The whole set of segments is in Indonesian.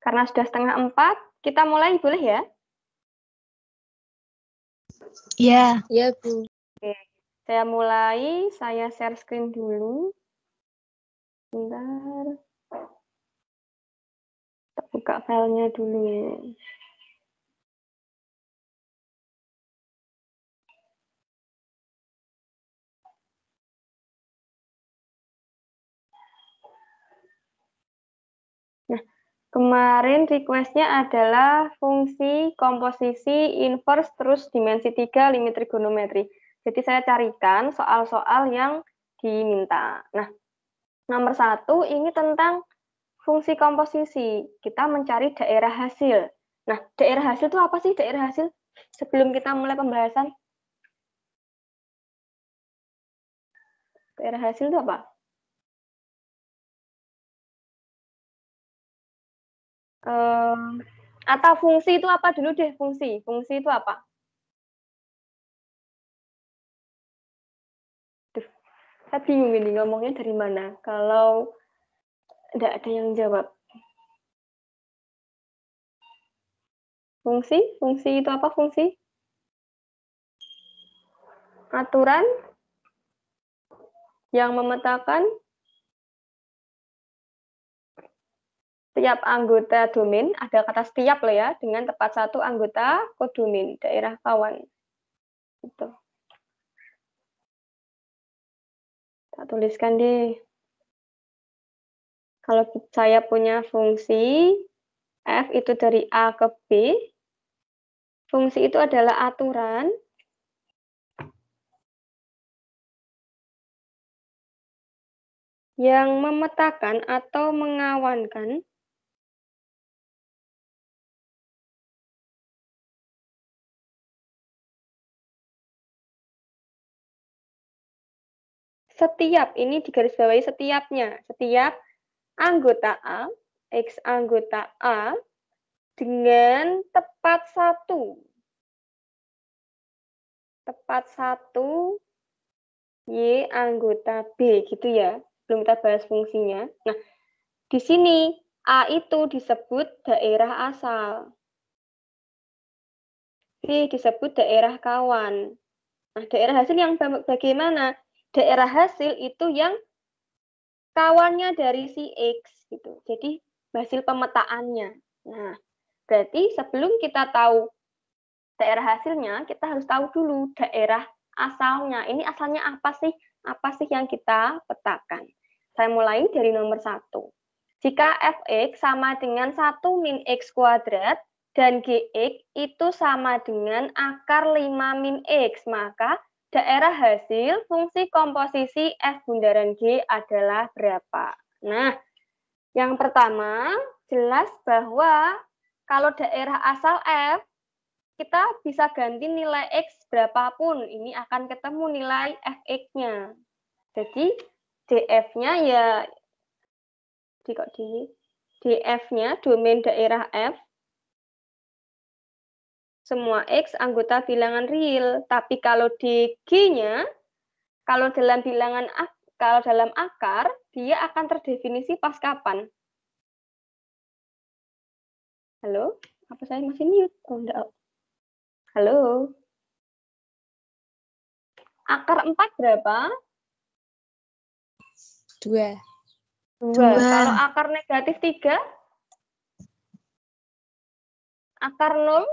Karena sudah 3:30, kita mulai boleh ya? Iya. Iya, Bu. Oke, saya mulai, saya share screen dulu. Bentar. Kita buka filenya dulu. Nah, kemarin request-nya adalah fungsi komposisi inverse terus dimensi 3 limit trigonometri. Jadi saya carikan soal-soal yang diminta. Nah, nomor 1 ini tentang fungsi komposisi. Kita mencari daerah hasil. Nah, daerah hasil itu apa sih daerah hasil? Sebelum kita mulai pembahasan. Daerah hasil itu apa? Atau fungsi itu apa dulu deh, fungsi. Fungsi itu apa? Duh, saya bingung ini ngomongnya dari mana. Kalau tidak ada yang jawab. Fungsi? Fungsi itu apa fungsi? Aturan yang memetakan setiap anggota domain, ada kata setiap loh ya, dengan tepat satu anggota kodomain, daerah kawan. Gitu. Kita tuliskan di, kalau saya punya fungsi, F itu dari A ke B, fungsi itu adalah aturan yang memetakan atau mengawankan setiap, ini digarisbawahi setiapnya, setiap anggota A, X anggota A, dengan tepat satu Y anggota B, gitu ya. Belum kita bahas fungsinya. Nah, di sini A itu disebut daerah asal. B disebut daerah kawan. Nah, daerah hasil yang bagaimana? Daerah hasil itu yang kawannya dari si X gitu. Jadi hasil pemetaannya. Nah, berarti sebelum kita tahu daerah hasilnya, kita harus tahu dulu daerah asalnya. Ini asalnya apa sih? Apa sih yang kita petakan? Saya mulai dari nomor 1. Jika fx sama dengan 1 min x kuadrat dan gx itu sama dengan akar 5 min x, maka daerah hasil fungsi komposisi f bundaran g adalah berapa? Nah, yang pertama jelas bahwa kalau daerah asal f, kita bisa ganti nilai X berapapun, ini akan ketemu nilai Fx-nya. Jadi, df-nya ya, df-nya, domain daerah F, semua X anggota bilangan real. Tapi kalau dg-nya, kalau dalam akar, dia akan terdefinisi pas kapan? Halo? Apa saya masih mute? Oh, enggak. Halo? Akar 4 berapa? 2. 2. Kalau akar negatif 3? Akar 0?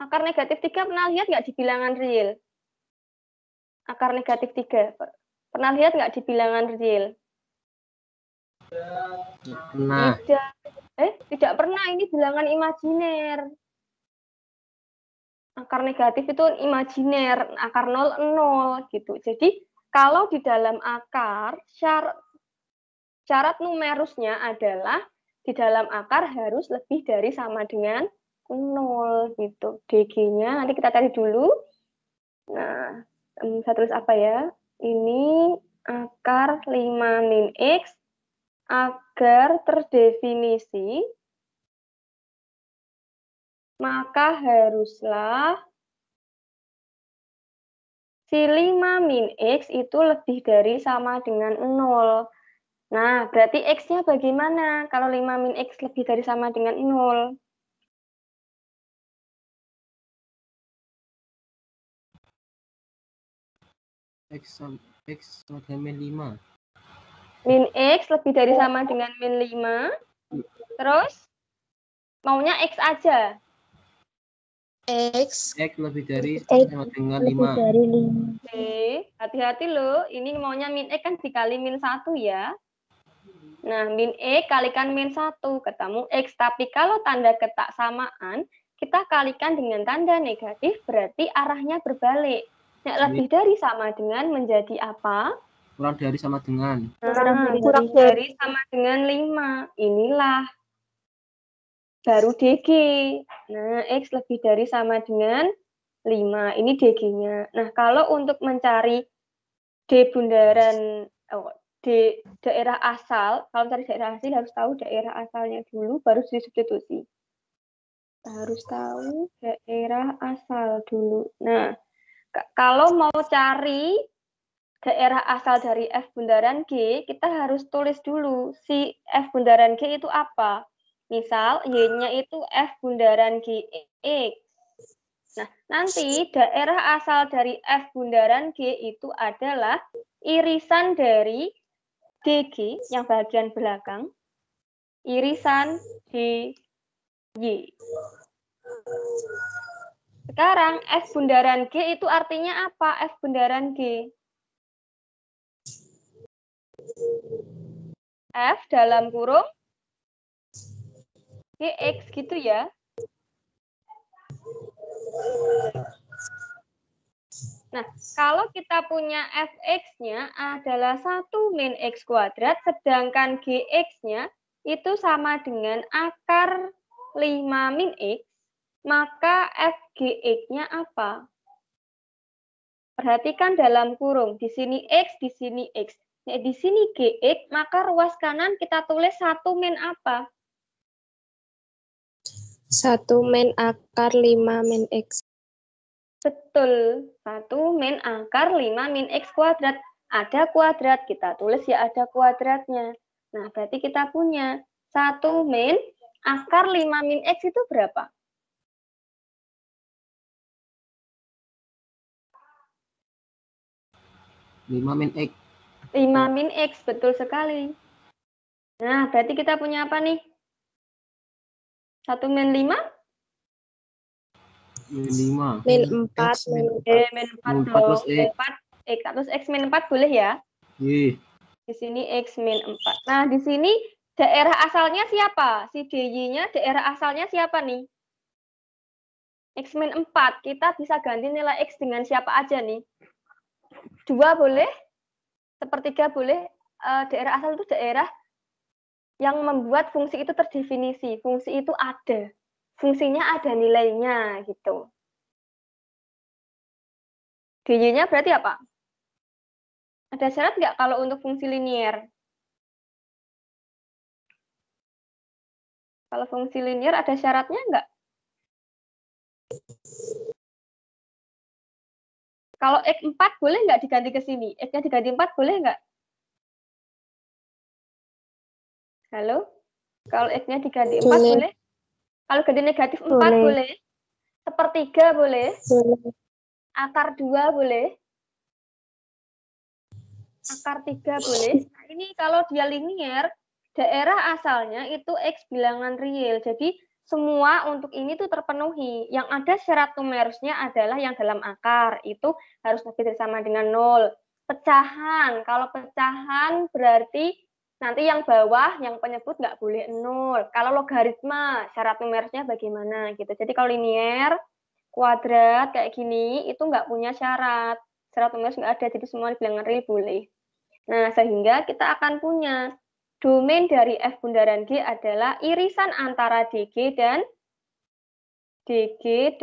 Akar negatif 3 pernah lihat nggak di bilangan real? Akar negatif 3. Pernah lihat nggak di bilangan real? Nah. Tidak pernah. Ini bilangan imajiner. Akar negatif itu imajiner, akar 0, 0 gitu. Jadi kalau di dalam akar, syarat numerusnya adalah di dalam akar harus lebih dari sama dengan 0 gitu. DG-nya nanti kita cari dulu. Nah, saya tulis apa ya? Ini akar 5 min X agar terdefinisi, maka haruslah si 5 min X itu lebih dari sama dengan 0. Nah, berarti X-nya bagaimana kalau 5 min X lebih dari sama dengan 0? X sama dengan min 5. Min X lebih dari sama dengan min 5. Terus, maunya X aja. X lebih dari sama dengan 5. dari 5. Oke, hati-hati loh. Ini maunya min X kan dikali min 1 ya. Nah, min X kalikan min 1, ketemu X. Tapi kalau tanda ketak samaan, kita kalikan dengan tanda negatif, berarti arahnya berbalik. Nah, lebih dari sama dengan menjadi apa? Kurang dari sama dengan. Kurang dari sama dengan 5. Inilah baru DG. Nah, X lebih dari sama dengan 5. Ini DG-nya. Nah, kalau untuk mencari D bundaran, D daerah asal, kalau mencari daerah hasil harus tahu daerah asalnya dulu, baru disubstitusi. Harus tahu daerah asal dulu. Nah, kalau mau cari daerah asal dari F bundaran G, kita harus tulis dulu si F bundaran G itu apa. Misal, Y-nya itu F bundaran GX. Nah, nanti daerah asal dari F bundaran G itu adalah irisan dari DG yang bagian belakang, irisan DY. Sekarang F bundaran G itu artinya apa? F bundaran G. F dalam kurung GX gitu ya. Nah, kalau kita punya Fx-nya adalah 1 min X kuadrat, sedangkan Gx-nya itu sama dengan akar 5 min X, maka Fgx-nya apa? Perhatikan dalam kurung, di sini X, di sini X. Nah, di sini Gx, maka ruas kanan kita tulis 1 min apa? 1 min akar 5 min X. Betul, 1 min akar 5 min X kuadrat. Ada kuadrat, kita tulis ya ada kuadratnya. Nah, berarti kita punya 1 min akar 5 min X itu berapa? 5 min X. 5 min X, betul sekali. Nah, berarti kita punya apa nih? 1 min 5? Min 5. Min 4. Min 4 4 dong. plus X. 4, X. Terus X min 4 boleh ya? Iya. Di sini X min 4. Nah, di sini daerah asalnya siapa? Si DY-nya daerah asalnya siapa nih? X min 4. Kita bisa ganti nilai X dengan siapa aja nih? 2 boleh? Sepertiga boleh? Daerah asal itu daerah yang membuat fungsi itu terdefinisi. Fungsi itu ada. Fungsinya ada nilainya gitu. DY-nya berarti apa? Ada syarat nggak kalau untuk fungsi linier? Kalau fungsi linier ada syaratnya nggak? Kalau X4 boleh nggak diganti ke sini? X-nya diganti 4 boleh nggak? Halo? Kalau X-nya diganti 4 boleh? Kalau ganti negatif 4 boleh? Sepertiga boleh? Akar 2 boleh? Akar 3 boleh? Nah, ini kalau dia linier, daerah asalnya itu X bilangan real. Jadi semua untuk ini tuh terpenuhi. Yang ada syarat numerusnya adalah yang dalam akar. Itu harus lebih dari sama dengan 0. Pecahan. Kalau pecahan berarti nanti yang bawah, yang penyebut nggak boleh 0. Kalau logaritma, syarat numerusnya bagaimana gitu. Jadi kalau linier, kuadrat kayak gini, itu nggak punya syarat. Syarat numerus nggak ada, jadi semua bilangan real boleh. Nah, sehingga kita akan punya domain dari F bundaran G adalah irisan antara DG dan DY.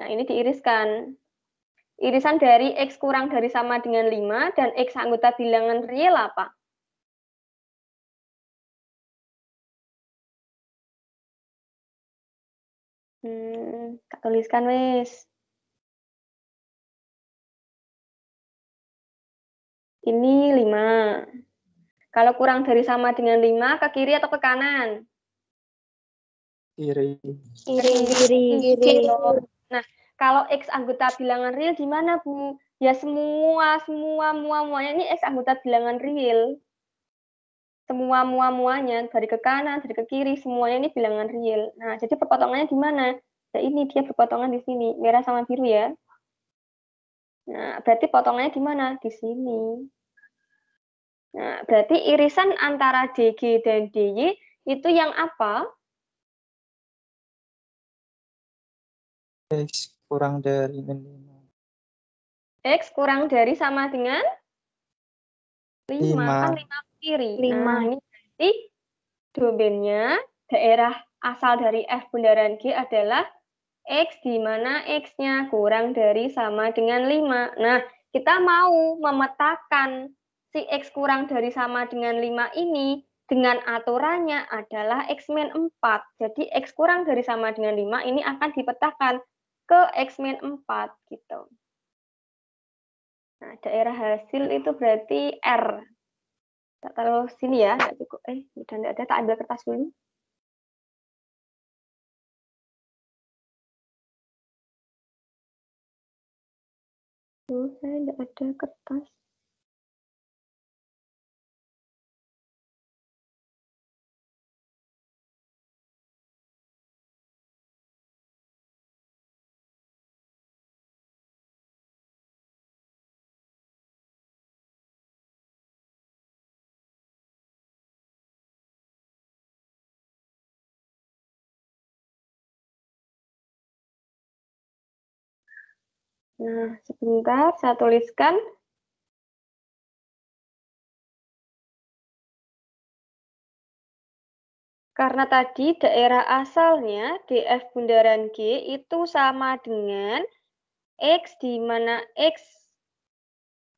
Nah, ini diiriskan. Irisan dari X kurang dari sama dengan 5 dan X anggota bilangan real apa? Tak tuliskan wes. Ini 5. Kalau kurang dari sama dengan 5, ke kiri atau ke kanan? Kiri. Kiri. Nah, kalau X anggota bilangan real gimana, Bu? Ya semuanya ini X anggota bilangan real. Semua muanya dari ke kanan, dari ke kiri, semuanya ini bilangan real. Nah, jadi perpotongannya gimana? Nah, ini dia berpotongan di sini, merah sama biru ya. Nah, berarti potongannya di mana? Di sini. Nah, berarti irisan antara DG dan DY itu yang apa? X kurang dari min 5. X kurang dari sama dengan 5. Kan 5 kiri. 5. Nah, ini berarti domainnya daerah asal dari F bundaran G adalah X, di mana X-nya kurang dari sama dengan 5. Nah, kita mau memetakan si X kurang dari sama dengan 5 ini dengan aturannya adalah X-4. Jadi, X kurang dari sama dengan 5 ini akan dipetakan ke X-4 gitu. Nah, daerah hasil itu berarti R. Tak taruh sini ya, nggak cukup. Udah nggak ada, tak ambil kertas dulu. Saya nggak ada kertas. Nah, sebentar saya tuliskan. Karena tadi daerah asalnya DF bundaran G itu sama dengan X, di mana X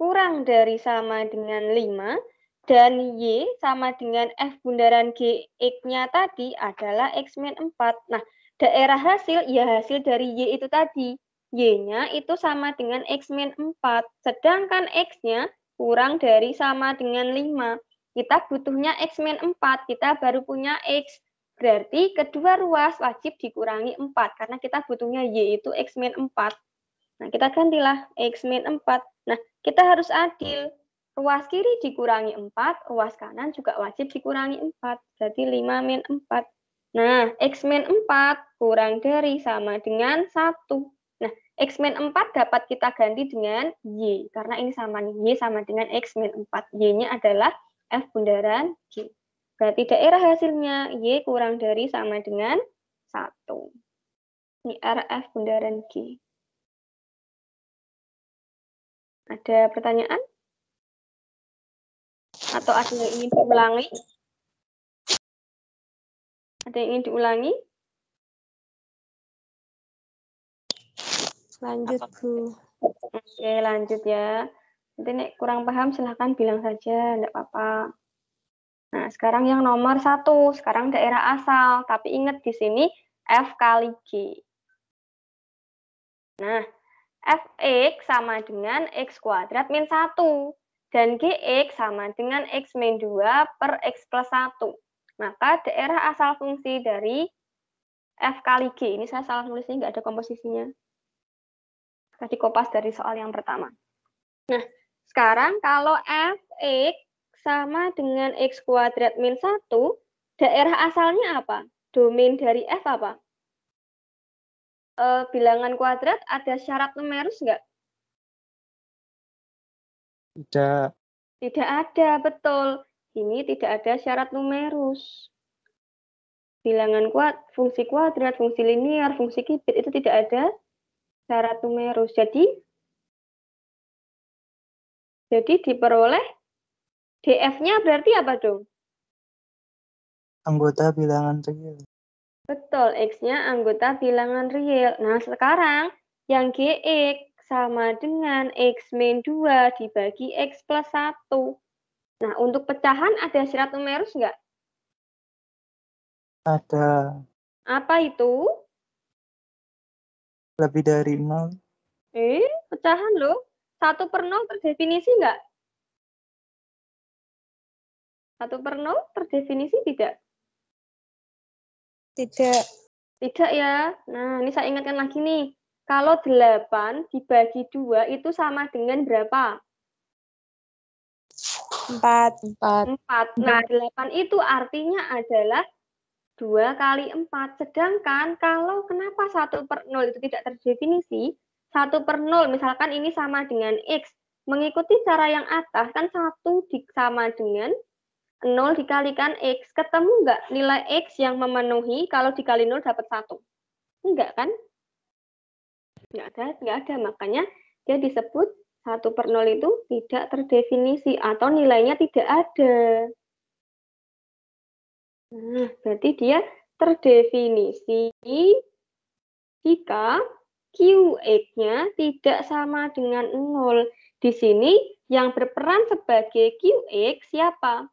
kurang dari sama dengan 5, dan Y sama dengan F bundaran G X-nya tadi adalah X-4. Nah, daerah hasil, ya hasil dari Y itu tadi. Y-nya itu sama dengan X-4, sedangkan X-nya kurang dari sama dengan 5. Kita butuhnya X-4, kita baru punya X. Berarti kedua ruas wajib dikurangi 4, karena kita butuhnya Y itu X-4. Nah, kita gantilah X-4. Nah, kita harus adil. Ruas kiri dikurangi 4, ruas kanan juga wajib dikurangi 4. Berarti 5 min 4. Nah, X min 4 kurang dari sama dengan 1. Nah, X min 4 dapat kita ganti dengan Y. Karena ini sama nih, Y sama dengan X min 4. Y-nya adalah F bundaran G. Berarti daerah hasilnya Y kurang dari sama dengan 1. Ini RF bundaran G. Ada pertanyaan? Atau ada yang ingin diulangi? Ada yang ingin diulangi? Lanjut, Bu. Oke, lanjut ya. Nanti nek kurang paham silahkan bilang saja, enggak apa-apa. Nah, sekarang yang nomor 1. Sekarang daerah asal. Tapi ingat di sini F kali G. Nah, Fx sama dengan X kuadrat min 1. Dan Gx sama dengan X min 2 per X plus 1. Maka daerah asal fungsi dari F kali G. Ini saya salah nulisnya, nggak ada komposisinya. Tadi kopas dari soal yang pertama. Nah, sekarang kalau Fx sama dengan X kuadrat min 1, daerah asalnya apa? Domain dari F apa? Bilangan kuadrat ada syarat numerus nggak? Tidak. Tidak ada, betul. Ini tidak ada syarat numerus. Bilangan fungsi kuadrat, fungsi linear, fungsi kibit itu tidak ada syarat numerus. Jadi diperoleh DF-nya berarti apa dong? Anggota bilangan real. Betul, X-nya anggota bilangan real. Nah, sekarang yang Gx sama dengan X min 2 dibagi X plus 1. Nah, untuk pecahan ada syarat numerus nggak? Ada. Apa itu? Lebih dari 0. Pecahan loh. 1/0 terdefinisi nggak? 1 per 0 terdefinisi tidak? Tidak. Tidak ya. Nah, ini saya ingatkan lagi nih. Kalau 8 dibagi 2 itu sama dengan berapa? 4. 4. Nah, 8 itu artinya adalah 2 kali 4. Sedangkan kalau kenapa 1 per 0 itu tidak terdefinisi, 1 per 0 misalkan ini sama dengan X. Mengikuti cara yang atas kan 1 sama dengan 0 dikalikan X. Ketemu nggak nilai X yang memenuhi kalau dikali 0 dapat 1? Enggak kan? Nggak ada. Makanya dia disebut 1 per 0 itu tidak terdefinisi atau nilainya tidak ada. Nah, berarti dia terdefinisi jika QX-nya tidak sama dengan 0. Di sini yang berperan sebagai QX siapa?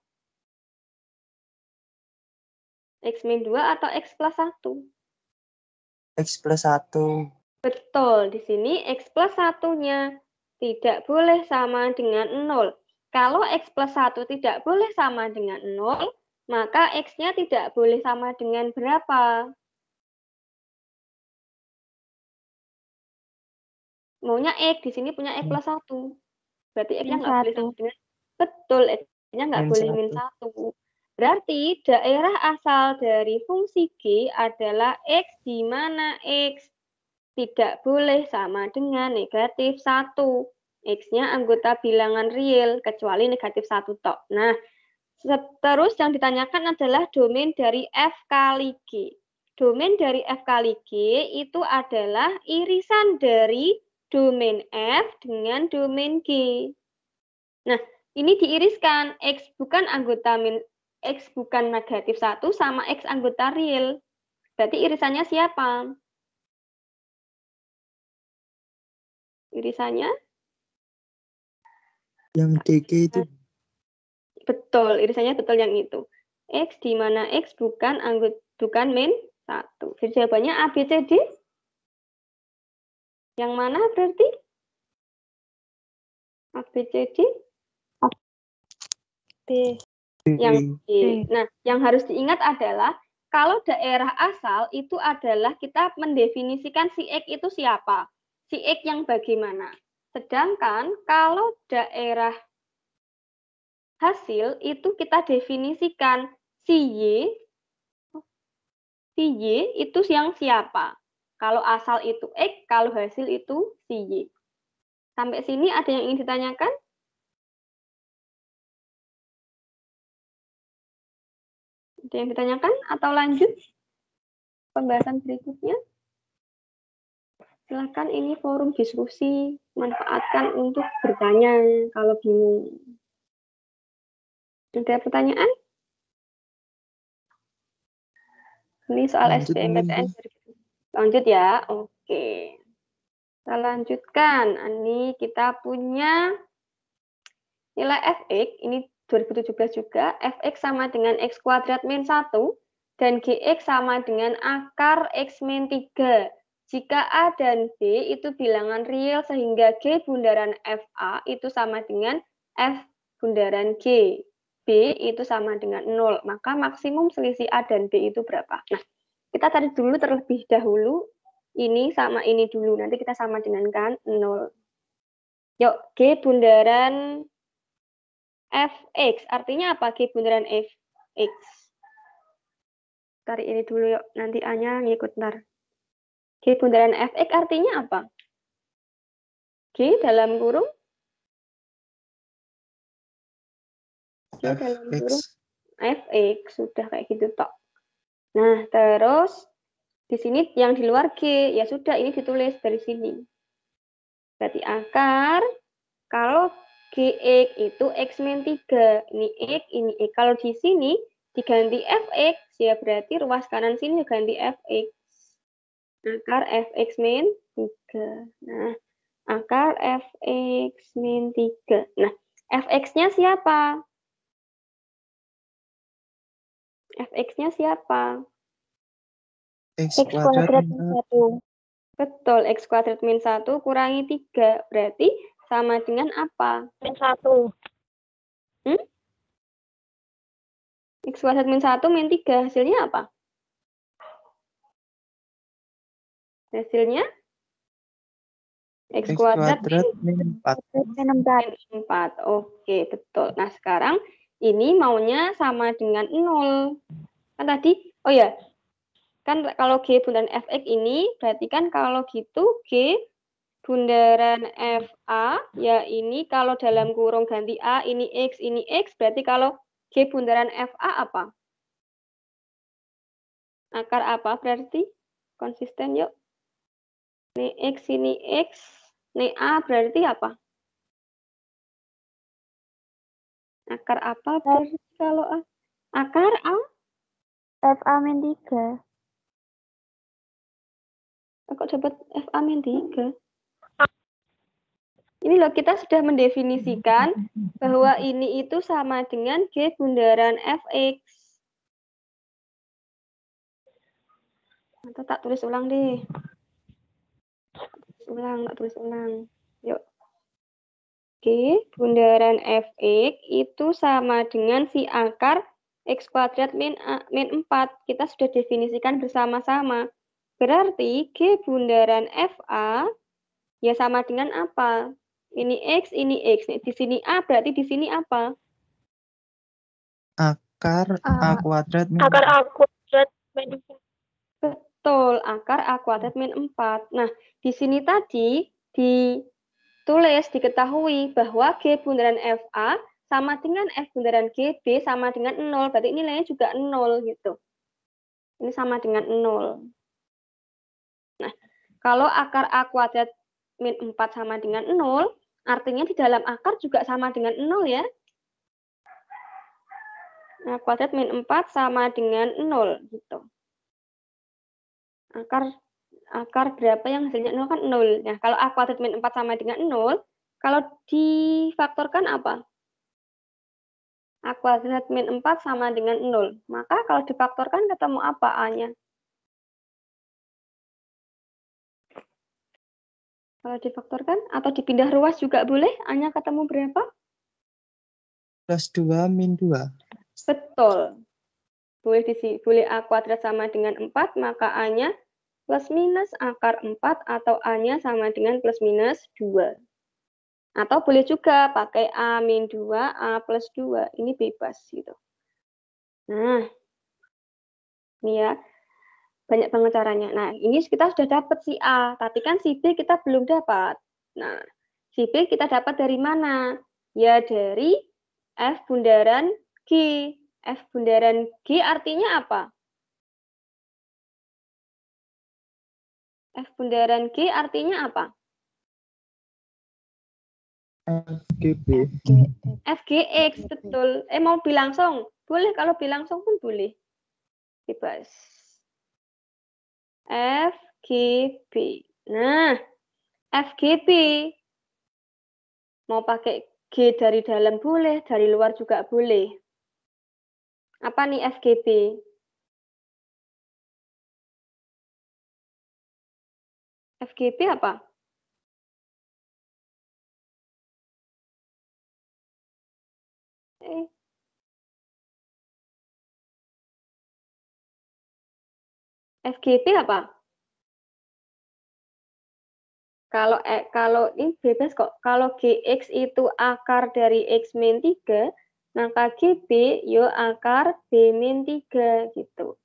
X-2 atau X plus 1? X plus 1. Betul, di sini X plus 1-nya tidak boleh sama dengan 0. Kalau X plus 1 tidak boleh sama dengan 0, maka X-nya tidak boleh sama dengan berapa? Maunya X, di sini punya X plus 1. Berarti X-nya nggak boleh sama dengan, betul, X-nya nggak boleh min 1. Berarti daerah asal dari fungsi G adalah X di mana X tidak boleh sama dengan negatif 1. X-nya anggota bilangan real, kecuali negatif 1 tok. Nah, terus yang ditanyakan adalah domain dari F kali G. Domain dari F kali G itu adalah irisan dari domain F dengan domain G. Nah, ini diiriskan. X bukan anggota X bukan negatif 1 sama X anggota real. Berarti irisannya siapa? Irisannya? Yang DG itu. Betul, irisannya betul yang itu. X di mana X bukan min 1. Jadi jawabannya A, B, C, D. Yang mana berarti? A, B, C, D? B. Yang B. Nah, yang harus diingat adalah kalau daerah asal itu adalah kita mendefinisikan si X itu siapa. Si X yang bagaimana. Sedangkan kalau daerah hasil itu kita definisikan si Y itu yang siapa. Kalau asal itu X, kalau hasil itu si Y. Sampai sini ada yang ingin ditanyakan? Ada yang ditanyakan atau lanjut pembahasan berikutnya? Silakan, ini forum diskusi, manfaatkan untuk bertanya kalau bingung. Ada pertanyaan? Ini soal SBMPTN. Lanjut ya, oke. Kita lanjutkan. Ini kita punya nilai fx, ini 2017 juga, fx sama dengan x kuadrat min 1, dan gx sama dengan akar x min 3. Jika A dan B itu bilangan real sehingga G bundaran FA itu sama dengan F bundaran G. B itu sama dengan 0. Maka maksimum selisih A dan B itu berapa? Nah, kita cari dulu terlebih dahulu. Ini sama ini dulu. Nanti kita sama dengan kan 0. Yuk, G bundaran Fx. Artinya apa G bundaran Fx? Tarik ini dulu yuk. Nanti A-nya ngikut ntar. G bundaran Fx artinya apa? G dalam kurung? G dalam kurung Fx. Sudah kayak gitu tok. Nah, terus di sini yang di luar G. Ya sudah, ini ditulis dari sini. Berarti akar, kalau Gx itu X min 3. Ini X, ini X. Kalau di sini diganti Fx, ya berarti ruas kanan sini diganti Fx. Akar Fx min 3. Nah, akar Fx min 3. Nah, Fx-nya siapa? Fx-nya siapa? X kuadrat min 1. Betul, X kuadrat min 1 kurangi 3. Berarti sama dengan apa? Min 1. X kuadrat min 1 min 3. Hasilnya apa? Hasilnya X kuadrat min 4. min 4. Oke, betul. Nah, sekarang ini maunya sama dengan 0. Kan tadi, oh ya, kan kalau G bundaran Fx ini, berarti kan kalau gitu G bundaran FA, ya ini kalau dalam kurung ganti A, ini X, berarti kalau G bundaran FA apa? Akar apa berarti? Konsisten yuk. Ini X, ini A berarti apa? Akar apa berarti kalau A? Akar A? FA min 3. Kok dapat FA min 3? Ini loh, kita sudah mendefinisikan bahwa ini itu sama dengan G bundaran Fx. Atau tak tulis ulang deh. Tak tulis ulang. Yuk. G bundaran Fx itu sama dengan si akar X kuadrat min 4. Kita sudah definisikan bersama-sama. Berarti G bundaran FA ya sama dengan apa? Ini X. Di sini A, berarti di sini apa? Akar A kuadrat min Akar A kuadrat min 4. Betul, akar A kuadrat min 4. Nah, di sini tadi ditulis, diketahui bahwa G bundaran FA sama dengan F bundaran GB sama dengan 0. Berarti ini nilainya juga 0 gitu. Ini sama dengan 0. Nah, kalau akar A kuadrat min 4 sama dengan 0, artinya di dalam akar juga sama dengan 0 ya. Nah, kuadrat min 4 sama dengan 0 gitu. Akar berapa yang hasilnya 0 kan 0. Nah, kalau A kuadrat min 4 sama dengan 0, kalau difaktorkan apa? A kuadrat min 4 sama dengan 0. Maka kalau difaktorkan ketemu apa A-nya? Kalau difaktorkan atau dipindah ruas juga boleh, A-nya ketemu berapa? plus 2 min 2. Betul. Boleh A kuadrat sama dengan 4, maka A-nya plus minus akar 4 atau A-nya sama dengan plus minus 2. Atau boleh juga pakai A min 2, A plus 2. Ini bebas gitu. Nah, ini ya. Banyak banget caranya. Nah, ini kita sudah dapat si A, tapi kan si B kita belum dapat. Nah, si B kita dapat dari mana? Ya, dari F bundaran G. F bundaran G artinya apa? F bundaran G artinya apa? FGB. FGX, betul. Mau bilangsung? Boleh, kalau bilangsung pun boleh. Bebas. FGB. Nah, FGB. Mau pakai G dari dalam boleh, dari luar juga boleh. Apa nih FGB? FGB apa? FGB apa? Kalau ini bebas kok. Kalau GX itu akar dari X min 3, maka GB yo akar B min 3 gitu.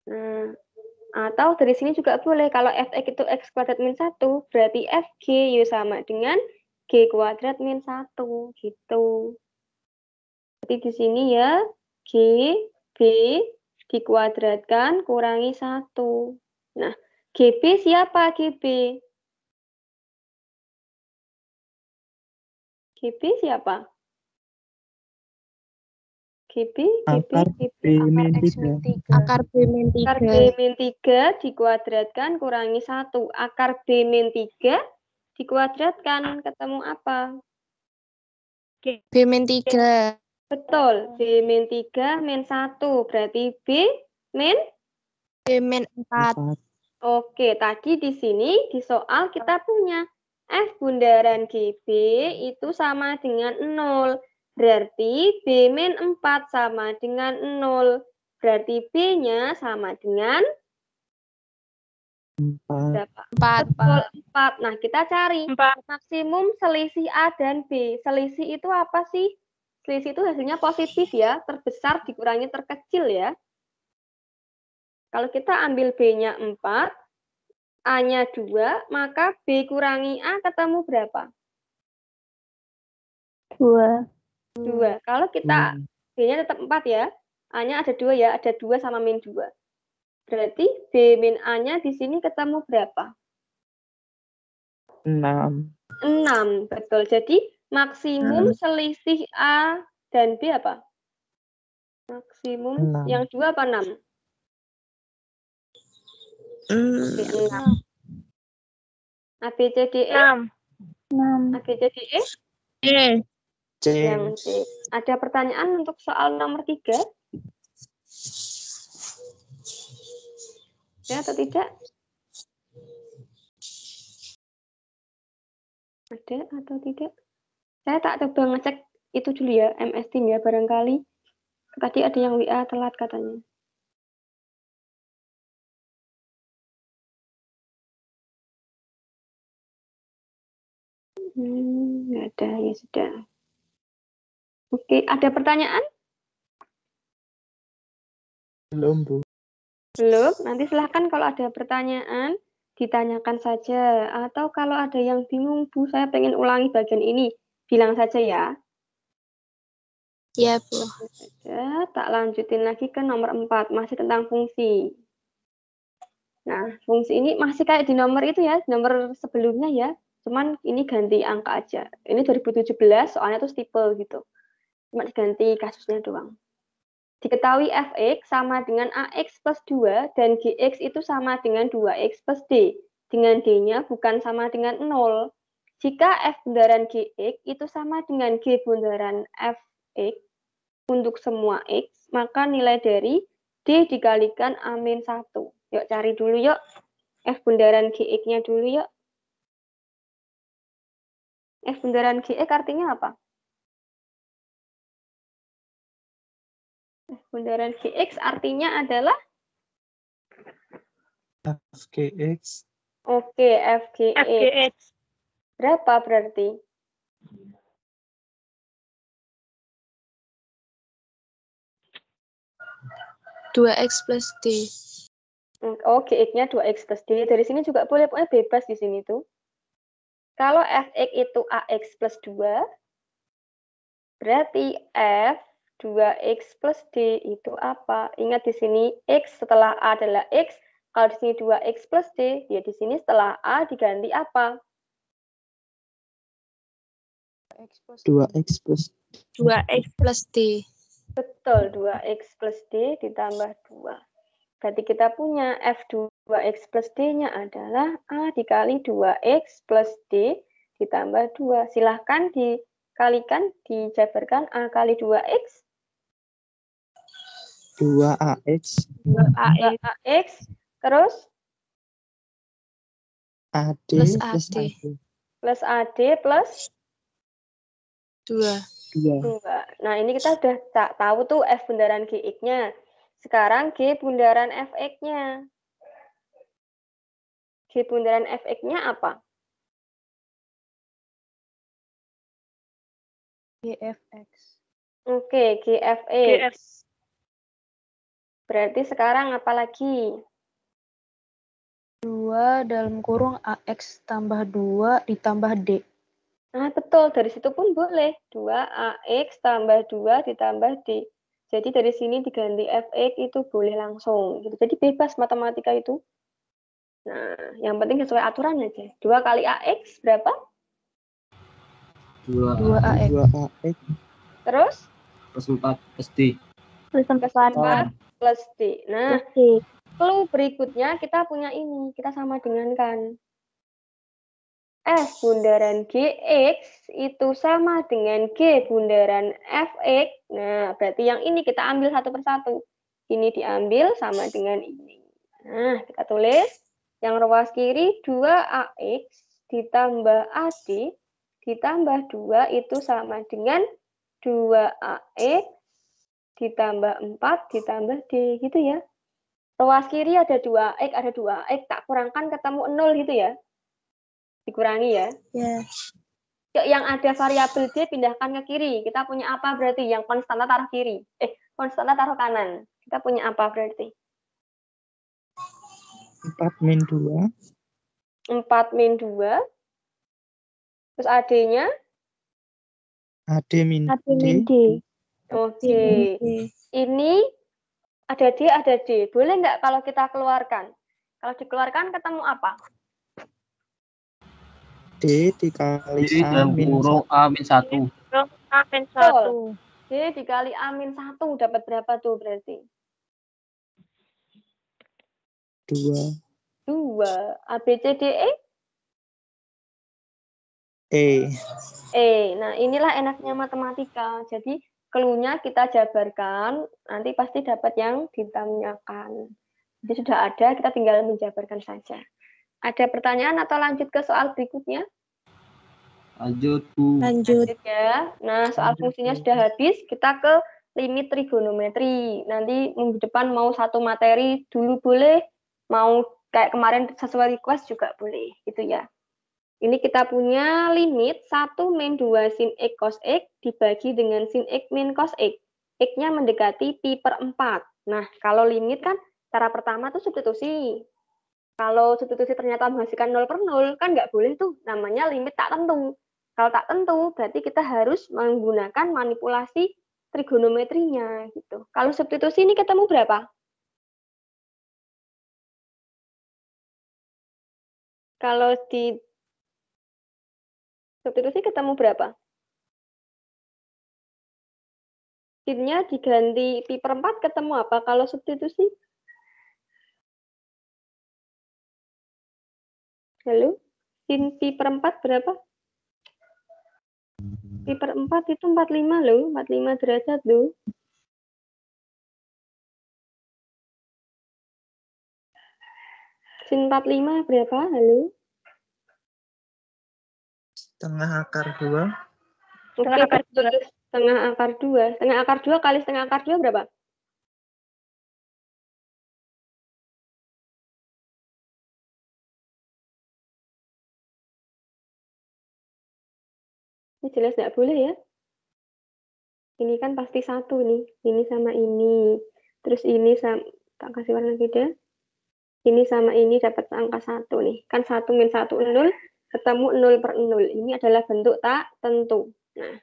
Nah, atau dari sini juga boleh. Kalau Fx itu X kuadrat min 1, berarti Fg yo sama dengan G kuadrat min 1 gitu. Jadi di sini ya G, B dikuadratkan kurangi 1. Nah, GB siapa GB? GB siapa? GB Akar B min 3. Akar B min 3. Akar B min 3 dikuadratkan kurangi 1. Akar B min 3 dikuadratkan ketemu apa? B min 3. Betul, B min 3 min 1. Berarti B min? B min 4. Oke, tadi di sini di soal kita punya F bundaran GB itu sama dengan 0. Berarti B-4 sama dengan 0. Berarti B-nya sama dengan 4. berapa? 4. Betul, 4. Nah, kita cari 4. maksimum selisih A dan B. Selisih itu apa sih? Selisih itu hasilnya positif ya, terbesar dikurangi terkecil ya. Kalau kita ambil B-nya 4, A-nya 2, maka B kurangi A ketemu berapa? 2. 2. Kalau kita B-nya tetap 4 ya, A-nya ada 2 ya, ada 2 sama min 2. Berarti B min A-nya di sini ketemu berapa? 6. 6, betul. Jadi maksimum selisih A dan B apa? Maksimum 6. yang 2 apa 6? Oke, 6. A, B, C, D, E? 6. A, B, C, D, E? C. Yang C. Ada pertanyaan untuk soal nomor 3? Ya atau tidak? Ada atau tidak? Saya tak coba ngecek itu dulu ya, MS Team ya, barangkali. Tadi ada yang WA telat katanya. Nggak ada, ya sudah. Oke, ada pertanyaan? Belum, Bu. Belum? Nanti silahkan kalau ada pertanyaan, ditanyakan saja. Atau kalau ada yang bingung, Bu, saya pengen ulangi bagian ini, bilang saja ya. Iya, Bu. Saja, tak lanjutin lagi ke nomor 4, masih tentang fungsi. Nah, fungsi ini masih kayak di nomor itu ya, nomor sebelumnya ya. Cuman ini ganti angka aja. Ini 2017, soalnya itu steeple gitu. Cuma diganti kasusnya doang. Diketahui fx sama dengan ax plus 2 dan gx itu sama dengan 2x plus d. Dengan d-nya bukan sama dengan 0. Jika f bundaran gx itu sama dengan g bundaran fx untuk semua x, maka nilai dari d dikalikan A-1. Yuk cari dulu yuk. F bundaran gx-nya dulu yuk. F bundaran gx artinya apa? F bundaran gx artinya adalah FGX. oke, FGX. Berapa berarti? Dua X plus D. Oh, GX-nya 2X plus D. Dari sini juga boleh, pokoknya bebas di sini tuh. Kalau Fx itu AX plus 2, berarti F 2X plus D itu apa? Ingat di sini X setelah A adalah X. Kalau di sini 2X plus D, ya di sini setelah A diganti apa? 2X plus 2X plus D. Betul, 2X plus D ditambah 2. Berarti kita punya F2X plus D-nya adalah A dikali 2X plus D ditambah 2. Silahkan dikalikan, dijabarkan A kali 2X. 2AX 2AX. Terus? AD Plus plus AD. AD. Plus AD plus 2. 2. 2. Nah, ini kita sudah tahu tuh F bundaran GX-nya. Sekarang G bundaran Fx-nya. G bundaran Fx-nya apa? GFX. Oke, GFX. Berarti sekarang apa lagi? 2 dalam kurung AX tambah 2 ditambah D. Nah, betul. Dari situ pun boleh. 2AX tambah 2 ditambah D. Jadi dari sini diganti Fx itu boleh langsung. Gitu. Jadi bebas matematika itu. Nah, yang penting sesuai aturan aja. 2 kali AX berapa? 2AX. 2AX Terus? Plus 4 plus D. Plus 4 plus D. Nah, clue berikutnya kita punya ini. Kita sama dengan kan. F bundaran GX itu sama dengan G bundaran Fx. Nah, berarti yang ini kita ambil satu persatu. Ini diambil sama dengan ini. Nah, kita tulis. Yang ruas kiri 2AX ditambah AD ditambah 2 itu sama dengan 2AX ditambah 4 ditambah D gitu ya. Ruas kiri ada 2X, ada 2X, tak kurangkan ketemu 0 gitu ya. Dikurangi ya. Ya. Yang ada variabel D pindahkan ke kiri. Kita punya apa berarti? Yang konstanta taruh kiri. Konstanta taruh kanan. Kita punya apa berarti? 4 min 2. 4 min 2. Terus AD-nya? AD min D. Oke. Ini ada D, ada D. Boleh nggak kalau kita keluarkan? Kalau dikeluarkan ketemu apa? D dikali Jadi A dalam min kurung A min 1. Betul. D dikali A min 1 dapat berapa tuh berarti? 2. 2. A, B, C, D, E? Nah, inilah enaknya matematika. Jadi, clue-nya kita jabarkan, nanti pasti dapat yang ditanyakan. Jadi sudah ada, kita tinggal menjabarkan saja. Ada pertanyaan atau lanjut ke soal berikutnya? Lanjut, Bu. Lanjut. Ya. Nah, soal fungsinya sudah habis, kita ke limit trigonometri. Nanti minggu depan mau satu materi dulu boleh, mau kayak kemarin sesuai request juga boleh, gitu ya. Ini kita punya limit 1 min 2 sin X cos X dibagi dengan sin X min cos X. X-nya mendekati pi per 4. Nah, kalau limit kan cara pertama tuh substitusi. Kalau substitusi ternyata menghasilkan 0 per 0, kan nggak boleh tuh. Namanya limit tak tentu. Kalau tak tentu, berarti kita harus menggunakan manipulasi trigonometrinya. Gitu. Kalau substitusi ini ketemu berapa? Kalau di substitusi ketemu berapa? Sin-nya diganti pi per 4 ketemu apa kalau substitusi? Halo? Sin pi per 4 berapa? Pi per 4 itu 45 loh, 45 derajat loh. Sin 45 berapa? Halo? setengah akar 2. Oke, betul. Setengah akar 2. Setengah akar 2 kali setengah akar 2 berapa? Ini jelas nggak boleh ya. Ini kan pasti satu nih. Ini sama ini. Terus ini sama, tak kasih warna beda. Ini sama ini dapat angka 1 nih. Kan 1 min 1, 0. Ketemu 0 per 0. Ini adalah bentuk tak tentu. Nah,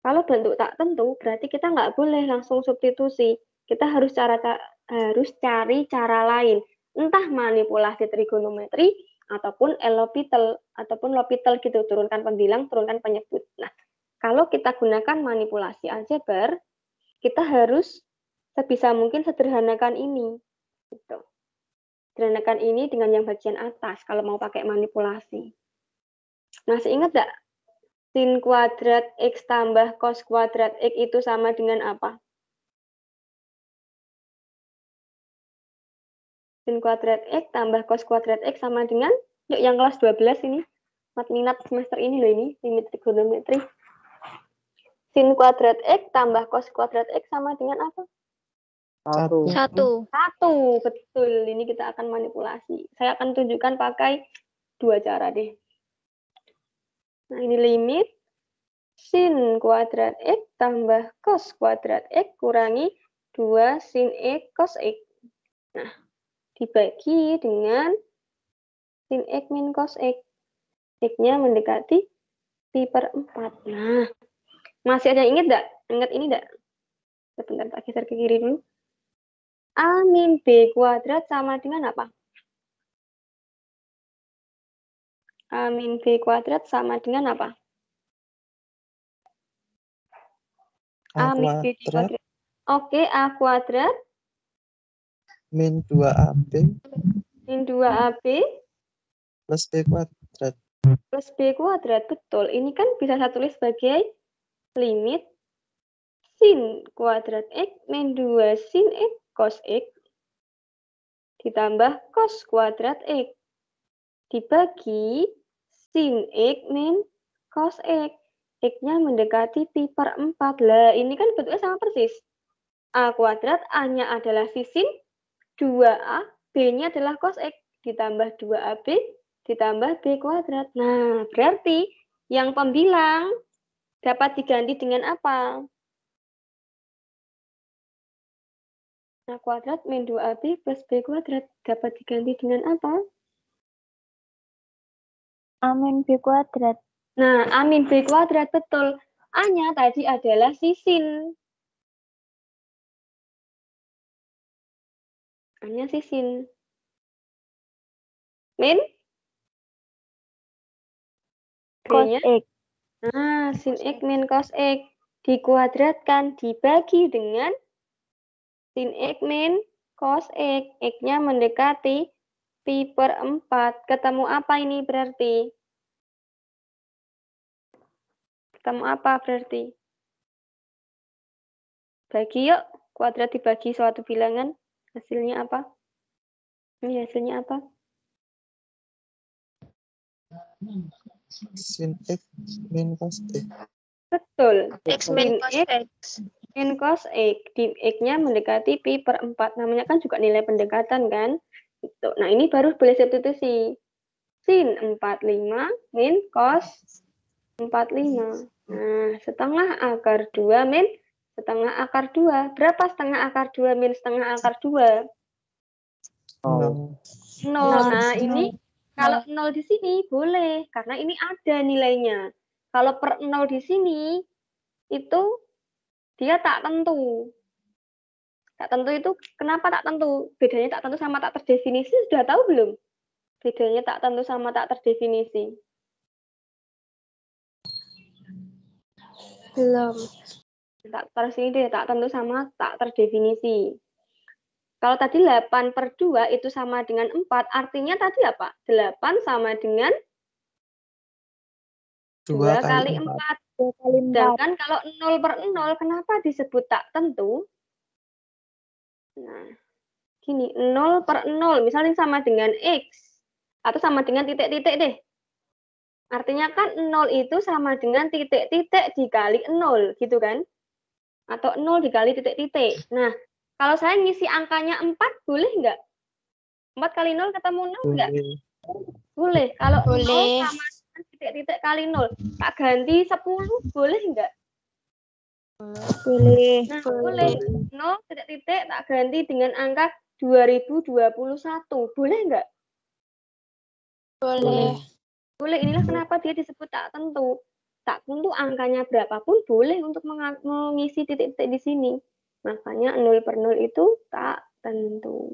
kalau bentuk tak tentu, berarti kita nggak boleh langsung substitusi. Kita harus cari cara lain. Entah manipulasi trigonometri, ataupun L'Hopital, ataupun L'Hopital gitu. Turunkan pembilang, turunkan penyebut. Nah, kalau kita gunakan manipulasi aljabar, kita harus sebisa mungkin sederhanakan ini. Gitu. Sederhanakan ini dengan yang bagian atas, kalau mau pakai manipulasi. Masih ingat nggak? Sin kuadrat X tambah cos kuadrat X itu sama dengan apa? Sin kuadrat X tambah cos kuadrat X sama dengan, yuk yang kelas 12 ini, minat semester ini loh ini, limit trigonometri. Sin kuadrat X tambah cos kuadrat X sama dengan apa? 1. 1, betul. Ini kita akan manipulasi. Saya akan tunjukkan pakai 2 cara deh. Nah, ini limit sin kuadrat X tambah cos kuadrat X kurangi 2 sin X cos X. Nah, dibagi dengan sin X min cos X. X-nya mendekati pi per 4. Nah, masih ada yang ingat nggak? Ingat ini nggak? Sebentar, tak geser ke kiri dulu. A min B kuadrat sama dengan apa? A min B kuadrat sama dengan apa? A min B kuadrat. Oke, A kuadrat min 2AB min 2AB plus B kuadrat. plus B kuadrat. Betul. Ini kan bisa saya tulis sebagai limit sin kuadrat X min 2 sin X cos X ditambah cos kuadrat X dibagi sin X min cos X. X-nya mendekati pi per 4. Lah, ini kan bentuknya sama persis. A kuadrat, A-nya adalah sin 2A, B-nya adalah cos X, ditambah 2AB, ditambah B kuadrat. Nah, berarti yang pembilang dapat diganti dengan apa? A kuadrat min 2AB plus B kuadrat dapat diganti dengan apa? A min B kuadrat. Nah, A min B kuadrat, betul. A-nya tadi adalah sin. A-nya sin. Min? Cos B-nya? X. Nah, sin X min cos X. Dikuadratkan, dibagi dengan sin X min cos X. X-nya mendekati pi per 4. Ketemu apa ini berarti? Ketemu apa berarti? Bagi yuk, kuadrat dibagi suatu bilangan. Hasilnya apa? Ini hasilnya apa? Sin X min cos X. Betul. X Sin X min cos X. Di X-nya mendekati pi per 4. Namanya kan juga nilai pendekatan kan? Gitu. Nah, ini baru boleh substitusi. Sin 45 min cos 45. Nah, setengah akar 2 min setengah akar 2. Berapa setengah akar 2 min setengah akar 2? 0. 0. Nah, ini kalau 0 di sini boleh, karena ini ada nilainya. Kalau per 0 di sini, itu dia tak tentu. Tak tentu itu, kenapa tak tentu? Bedanya tak tentu sama tak terdefinisi, sudah tahu belum? Bedanya tak tentu sama tak terdefinisi. Belum. Tak terus ini deh, tak tentu sama tak terdefinisi. Kalau tadi 8 per 2 itu sama dengan 4, artinya tadi apa? 8 sama dengan 2 kali 4. 2 kali 4. Sedangkan kalau 0 per 0, kenapa disebut tak tentu? Nah, gini, 0 per 0, misalnya sama dengan X, atau sama dengan titik-titik deh. Artinya kan 0 itu sama dengan titik-titik dikali 0, gitu kan? Atau 0 dikali titik-titik. Nah, kalau saya ngisi angkanya 4, boleh nggak? 4 kali 0 ketemu 0 nggak? Boleh. Kalau 0 sama dengan titik-titik kali 0, tak ganti 10, boleh nggak? Boleh. Nah, boleh. 0 titik-titik tak ganti dengan angka 2021. Boleh nggak? Boleh. Boleh. Inilah kenapa dia disebut tak tentu. Tak tentu angkanya berapapun boleh untuk mengisi titik-titik di sini. Makanya 0 per 0 itu tak tentu.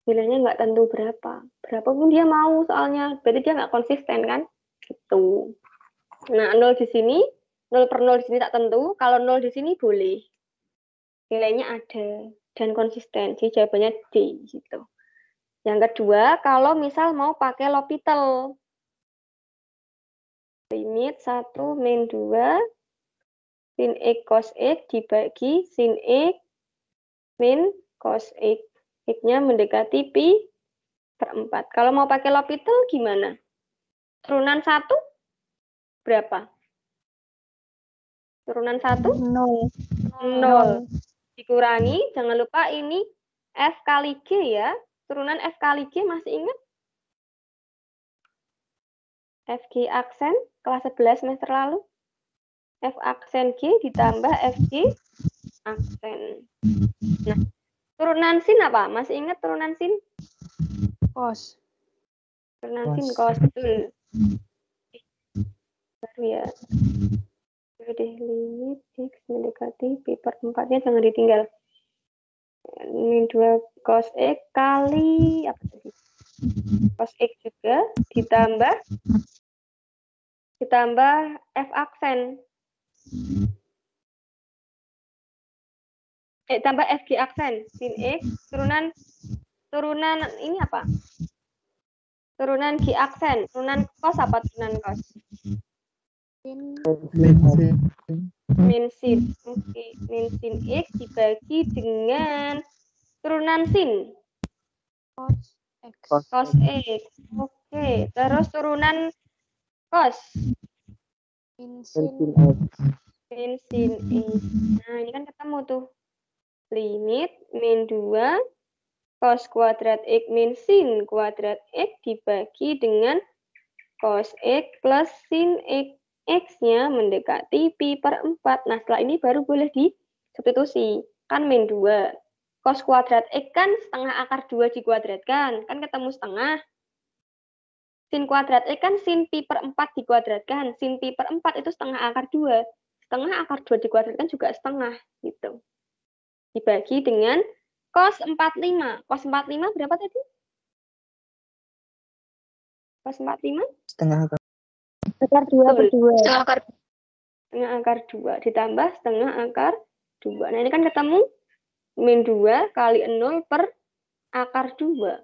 Nilainya nggak tentu berapa. Berapapun dia mau soalnya. Berarti dia nggak konsisten kan? Gitu. Nah, 0 di sini, 0 per 0 di sini tak tentu. Kalau 0 di sini boleh. Nilainya ada dan konsisten. Jadi jawabannya D gitu. Yang kedua, kalau misal mau pakai L'Hopital. Limit 1 min 2 sin X cos X dibagi sin X min cos X. X-nya mendekati pi per 4. Kalau mau pakai L'Hopital gimana? Turunan 1 berapa? Turunan 1? 0. 0. Dikurangi, jangan lupa ini F kali G ya. Turunan F kali G masih ingat? FG aksen kelas 11 semester lalu. F aksen G ditambah FG aksen. Nah, turunan sin apa? Masih ingat turunan sin? Cos. Turunan sin cos, betul. Baru ya. Udah limit X mendekati pi per 4-nya jangan ditinggal. Min 2 cos X kali apa tadi? Cos X juga ditambah F aksen. Tambah FG aksen. Sin X turunan ini apa? Turunan G aksen. Turunan cos apa turunan cos? Min sin. Oke, min sin X dibagi dengan turunan sin. Cos X. Cos X. Oke, terus turunan cos. Min Sin sin X. min sin X. Nah, ini kan ketemu tuh. Limit min 2 cos kuadrat X min sin kuadrat X dibagi dengan cos X plus sin X. X-nya mendekati pi per 4. Nah, setelah ini baru boleh disubstitusi. Kan min 2. Cos kuadrat X kan setengah akar 2 dikuadratkan. Kan ketemu setengah. Sin kuadrat X kan sin pi per 4 dikuadratkan. Sin pi per 4 itu setengah akar 2. Setengah akar 2 dikuadratkan juga setengah. Gitu. Dibagi dengan cos 45. Cos 45 berapa tadi? Cos 45? Setengah akar. akar 2/2. Setengah akar 2 ditambah setengah akar 2. Nah, ini kan ketemu min 2 kali 0 per akar 2.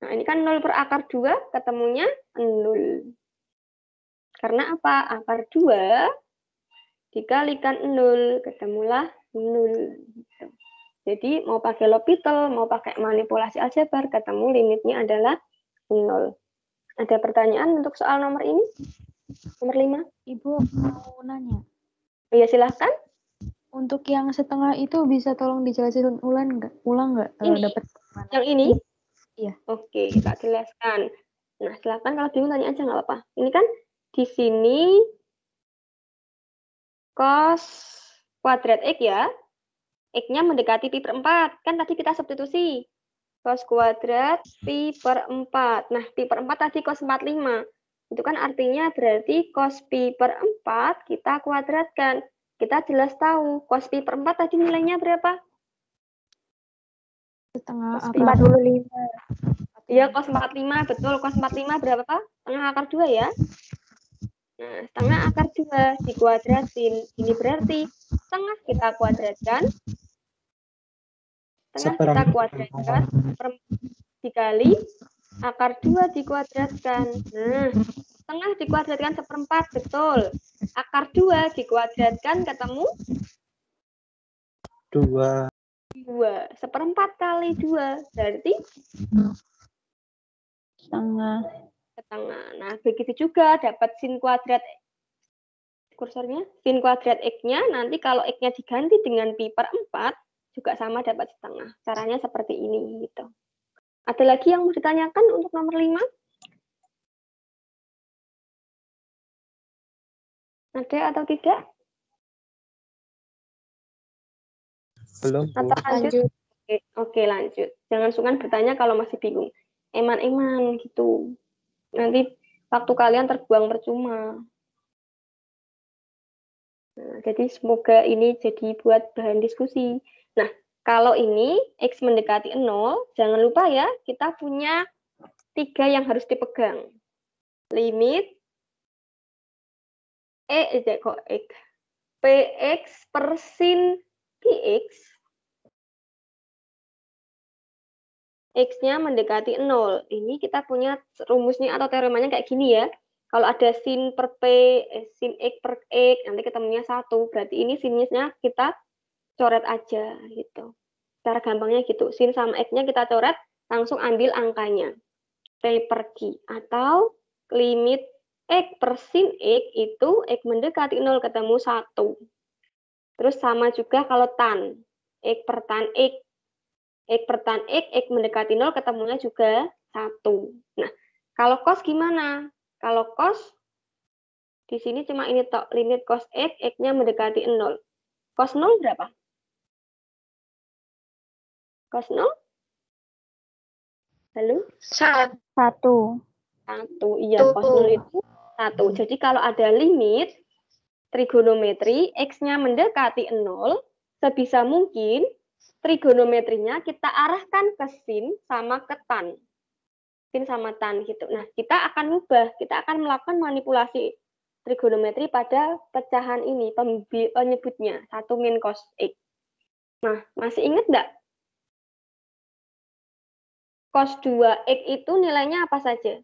Nah, ini kan 0 per akar 2 ketemunya 0. Karena apa? Akar 2 dikalikan 0, ketemulah 0. Jadi mau pakai L'Hopital, mau pakai manipulasi aljabar, ketemu limitnya adalah 0. Ada pertanyaan untuk soal nomor ini? Nomor 5? Ibu mau nanya. Iya, silahkan. Untuk yang setengah itu bisa tolong dijelasin ulang nggak? Ini? Dapat mana? Yang ini? Iya. Oke, tak jelaskan. Nah, silakan kalau bingung tanya aja nggak apa-apa. Ini kan di sini cos kuadrat X ya. X-nya mendekati pi per 4. Kan tadi kita substitusi. Cos kuadrat pi per 4. Nah, pi per 4 tadi cos 45. Itu kan artinya berarti cos pi per 4 kita kuadratkan. Kita jelas tahu cos pi per 4 tadi nilainya berapa? Setengah Cos akar 45. Iya, cos 45, betul. Cos 45 berapa, Pak? Setengah akar 2 ya. Nah, setengah akar 2 dikuadratin. Ini berarti setengah kita kuadratkan. Setengah kita kuadratkan dikali akar 2 dikuadratkan. Nah, setengah dikuadratkan seperempat, betul. Akar 2 dikuadratkan ketemu 2. 2. Seperempat kali 2 berarti setengah. setengah. Nah, begitu juga dapat sin kuadrat kursornya, sin kuadrat X-nya, nanti kalau X-nya diganti dengan pi per 4, juga sama dapat setengah. Caranya seperti ini. Gitu. Ada lagi yang mau ditanyakan untuk nomor 5? Ada atau tidak? Belum, Bu. Atau lanjut? Oke, lanjut. Jangan sungkan bertanya kalau masih bingung. Eman-eman gitu. Nanti waktu kalian terbuang percuma. Nah, jadi semoga ini jadi buat bahan diskusi. Nah, kalau ini X mendekati 0, jangan lupa ya, kita punya 3 yang harus dipegang. Limit Px per sin Px, X-nya mendekati 0. Ini kita punya rumusnya atau teoremanya kayak gini ya. Kalau ada sin per P, sin X per X, nanti ketemunya 1. Berarti ini sinnya kita coret aja gitu. Cara gampangnya gitu. Sin sama X-nya kita coret, langsung ambil angkanya. P per Q. Atau limit X per sin X itu X mendekati 0 ketemu 1. Terus sama juga kalau tan. X per tan X. X per tan X mendekati 0 ketemunya juga 1. Nah, kalau cos gimana? Kalau cos, di sini cuma ini tok, limit cos X, X-nya mendekati 0. Cos 0 berapa? Cos 0? Halo? 1. 1. Iya, cos 0 itu 1. Jadi kalau ada limit trigonometri, X-nya mendekati 0, sebisa mungkin trigonometrinya kita arahkan ke sin sama ke tan. Sin sama tan gitu. Nah, kita akan kita akan melakukan manipulasi trigonometri pada pecahan ini, penyebutnya 1 min cos X. Nah, masih ingat nggak? Cos 2X itu nilainya apa saja?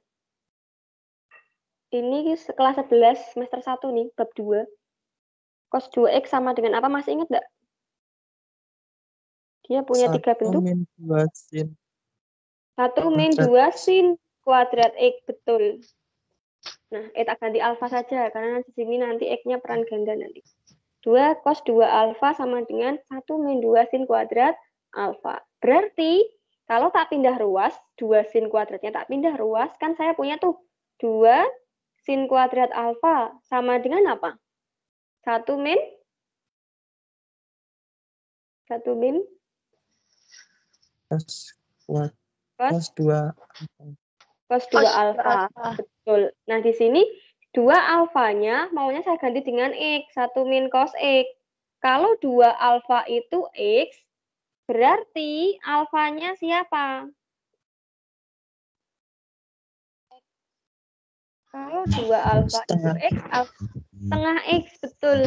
Ini kelas 11 semester 1 nih, bab 2. Cos 2X sama dengan apa? Masih ingat nggak? Dia punya 3 bentuk. 1 min 2 sin. 1 min 2 sin kuadrat X, betul. Nah, tak ganti alfa saja, karena di sini nanti X-nya peran ganda nanti. 2 cos 2 alfa sama dengan 1 min 2 sin kuadrat alfa. Berarti, kalau tak pindah ruas, 2 sin kuadratnya tak pindah ruas, kan saya punya tuh 2 sin kuadrat alfa sama dengan apa? 1 min? 1 min? Cos Cos 2 cos 2 alfa. Betul. Nah, di sini 2 alfanya maunya saya ganti dengan X. 1 min cos X. Kalau 2 alfa itu X, berarti alfanya siapa? Kalau 2 alfa itu X, setengah X. Betul.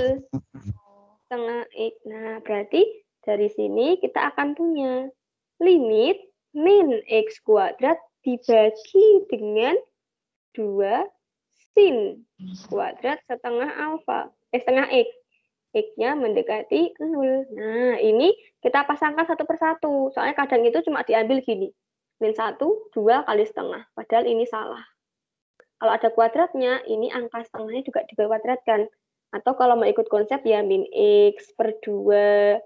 Setengah X. Nah, berarti dari sini kita akan punya limit min X kuadrat dibagi dengan 2 sin kuadrat setengah alfa. Setengah X. X-nya mendekati 0. Nah, ini kita pasangkan satu persatu. Soalnya kadang itu cuma diambil gini. Min 1, 2 kali setengah. Padahal ini salah. Kalau ada kuadratnya, ini angka setengahnya juga dikuadratkan. Atau kalau mau ikut konsep ya min X per 2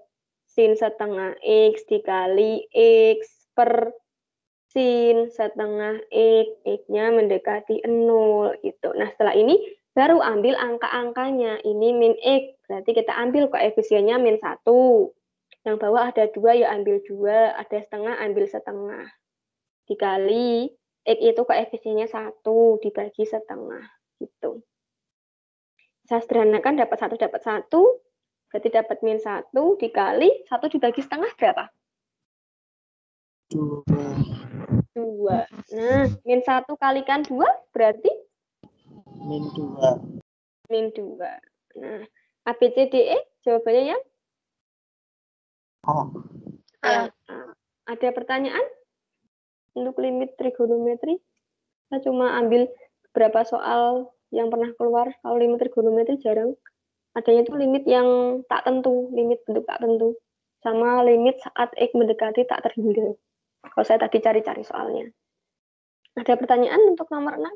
sin setengah X dikali X per sin setengah X, X-nya mendekati 0 gitu. Nah, setelah ini baru ambil angka-angkanya. Ini min X, berarti kita ambil koefisiennya min 1. Yang bawah ada 2, ya ambil 2. Ada setengah, ambil setengah. Dikali, X itu koefisiennya 1, dibagi setengah. Gitu. Saya sederhanakan, dapat 1, dapat 1. Berarti dapat min 1 dikali 1 dibagi setengah berapa? 2 2. Nah, min 1 kalikan 2 berarti? min 2. Min 2. Nah, ABCDE jawabannya yang? Oh. Ya. Ada pertanyaan untuk limit trigonometri? Saya cuma ambil beberapa soal yang pernah keluar. Kalau limit trigonometri jarang. Adanya itu limit yang tak tentu, limit bentuk tak tentu. Sama limit saat X mendekati tak terhingga. Kalau saya tadi cari-cari soalnya. Ada pertanyaan untuk nomor 6?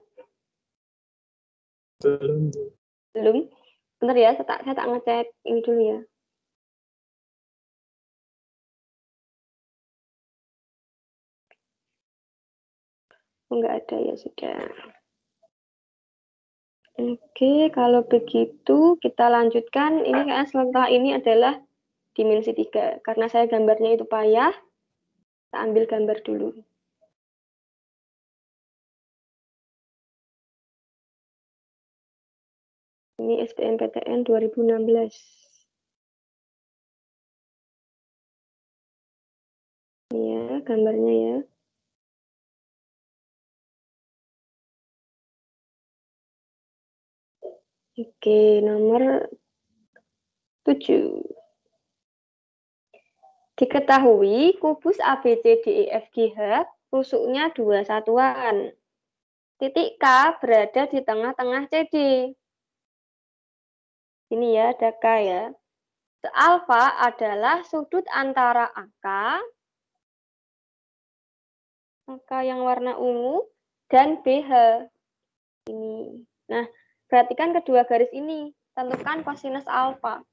Belum. Belum? Bentar ya, saya tak ngecek ini dulu ya. Enggak ada, ya sudah. Oke, kalau begitu kita lanjutkan. Ini kayaknya setelah ini adalah dimensi 3. Karena saya gambarnya itu payah, kita ambil gambar dulu. Ini SBMPTN 2016. Ini ya, gambarnya ya. Oke, nomor 7. Diketahui kubus ABCDEFGH rusuknya 2 satuan. Titik K berada di tengah-tengah CD. Ini ya, ada K ya. Alfa adalah sudut antara AK yang warna ungu dan BH. Ini. Nah, perhatikan kedua garis ini. Tentukan kosinus alfa.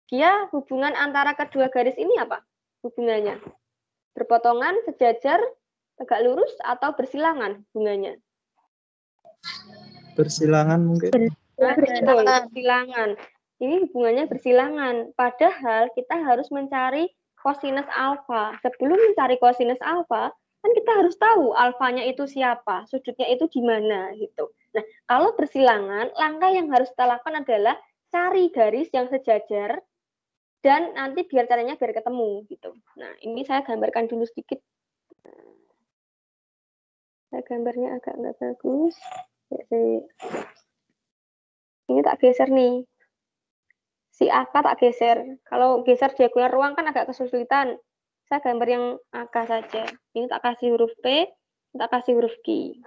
Dia hubungan antara kedua garis ini apa? Hubungannya berpotongan, sejajar, tegak lurus, atau bersilangan hubungannya? Bersilangan mungkin. Betul, bersilangan. Ini hubungannya bersilangan. Padahal kita harus mencari kosinus alfa. Sebelum mencari kosinus alfa, kan kita harus tahu alfanya itu siapa, sudutnya itu di mana gitu. Nah, kalau bersilangan, langkah yang harus kita lakukan adalah cari garis yang sejajar dan nanti biar caranya biar ketemu gitu. Nah, ini saya gambarkan dulu sedikit. Saya gambarnya agak nggak bagus. Ini tak geser nih. Si AK tak geser. Kalau geser diagonal ruang kan agak kesulitan. Saya gambar yang AK saja. Ini tak kasih huruf P, tak kasih huruf Q.